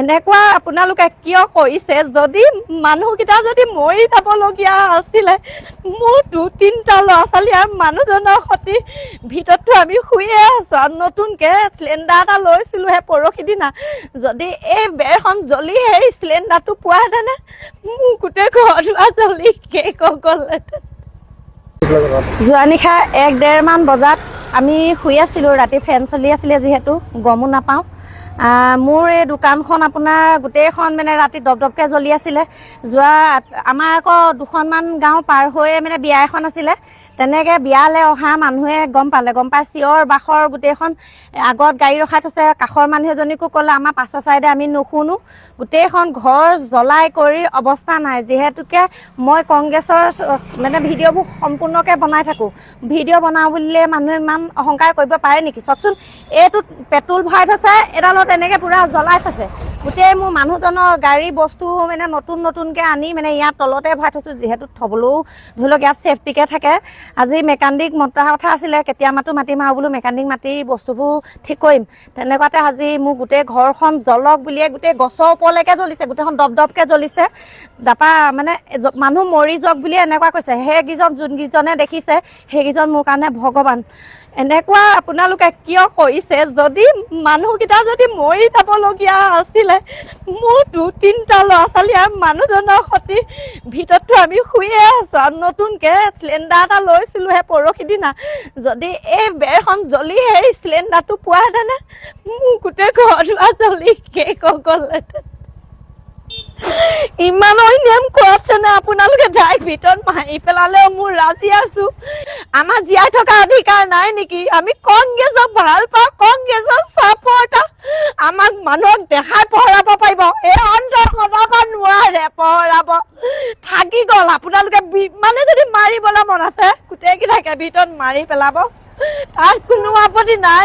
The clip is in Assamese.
এনেকুৱা আপোনালোকে কিয় কৰিছে? যদি মানুহকেইটা যদি মৰি যাবলগীয়া আছিলে, মোৰ 2-3টা ল'ৰা ছোৱালী আৰু মানুহজনৰ সতি ভিতৰততো আমি শুয়ে আছোঁ। আৰু নতুনকৈ চিলিণ্ডাৰ এটা লৈছিলোঁহে পৰহি দিনা। যদি এই বেৰখন জ্বলি সেই চিলিণ্ডাৰটো পোৱাহেঁতেনে মোৰ গোটেই ঘৰ দুৱাৰ জ্বলি শেষ হৈ গ'লহেঁতেন। যোৱা নিশা 1-1:30 মান বজাত আমি শুই আছিলোঁ। ৰাতি ফেন চলি আছিলে যিহেতু গমো নাপাওঁ। মোৰ এই দোকানখন আপোনাৰ গোটেইখন মানে ৰাতি দপদপকৈ জ্বলি আছিলে। আমাৰ আকৌ 2খনমান গাঁও পাৰ হৈয়ে মানে বিয়া এখন আছিলে। তেনেকৈ বিয়ালৈ অহা মানুহে গম পাই চিঞৰ বাখৰ গোটেইখন আগত গাড়ী ৰখাই থৈছে। কাষৰ মানুহ এজনীকো ক'লে, আমাৰ পাছৰ চাইডে আমি নুশুনো। গোটেইখন ঘৰ জ্বলাই কৰি অৱস্থা নাই। যিহেতুকে মই কংগ্ৰেছৰ মানে ভিডিঅ'বোৰ সম্পূৰ্ণকৈ বনাই থাকোঁ। ভিডিঅ' বনাওঁ বুলিলে মানুহে ইমান অহংকাৰ কৰিব পাৰে নেকি? চাওকচোন, এইটোত পেট্ৰল ভৰাই থৈছে, এডালত এনেকৈ পূৰা জ্বলাই থৈছে। গোটেই মোৰ মানুহজনৰ গাড়ী বস্তু মানে নতুনকৈ আনি মানে ইয়াত তলতে ভৰাই থৈছোঁ। যিহেতু থ'বলৈও ধৰি লওক ইয়াত ছেফটিকৈ থাকে। আজি মেকানিক মতা কথা আছিলে, কেতিয়া মাতিম আৰু বোলো মেকানিক মাতি বস্তুবোৰ ঠিক কৰিম। তেনেকুৱাতে আজি মোৰ গোটেই ঘৰখন জ্বলক বুলিয়ে গোটেই গছৰ ওপৰলৈকে জ্বলিছে। গোটেইখন দপদপকৈ জ্বলিছে। তাৰপৰা মানে মানুহ মৰি যাওক বুলিয়ে এনেকুৱা কৈছে। সেইকেইজন যোনকেইজনে দেখিছে সেইকেইজন মোৰ কাৰণে ভগৱান। এনেকুৱা আপোনালোকে কিয় কৰিছে? যদি মানুহকেইটা যদি মৰি যাবলগীয়া আছিলে, মোৰ 2-3টা ল'ৰা ছোৱালী আৰু মানুহজনৰ সতি ভিতৰততো আমি শুয়ে আছোঁ। আৰু নতুনকৈ চিলিণ্ডাৰ এটা লৈছিলোঁহে পৰহি দিনা। যদি এই বেৰখন জ্বলি সেই চিলিণ্ডাৰটো পোৱাহেঁতেনে মোৰ গোটেই ঘৰ দুৱাৰ জ্বলি শেষ হৈ গ'লহেঁতেন। ইমান অন্যায় কৰাছেনে আপোনালোকে? ডাইৰেক্ট ভিতৰত মাৰি পেলালেও মোৰ ৰাজি আছোঁ। আমাৰ জীয়াই থকা অধিকাৰ নাই নেকি? আমি কংগ্ৰেছক ভাল পাওঁ, কংগ্ৰেছৰ ছাপৰ্টাৰ। আমাক মানুহক দেখাই পহৰাব পাৰিব, এই অন্তৰ সদাব নোৱাৰে পহৰাব। থাকি গ'ল। আপোনালোকে মানে যদি মাৰিবলৈ মন আছে গোটেইকেইটাকে ভিতৰত মাৰি পেলাব, তাত কোনো আপত্তি নাই।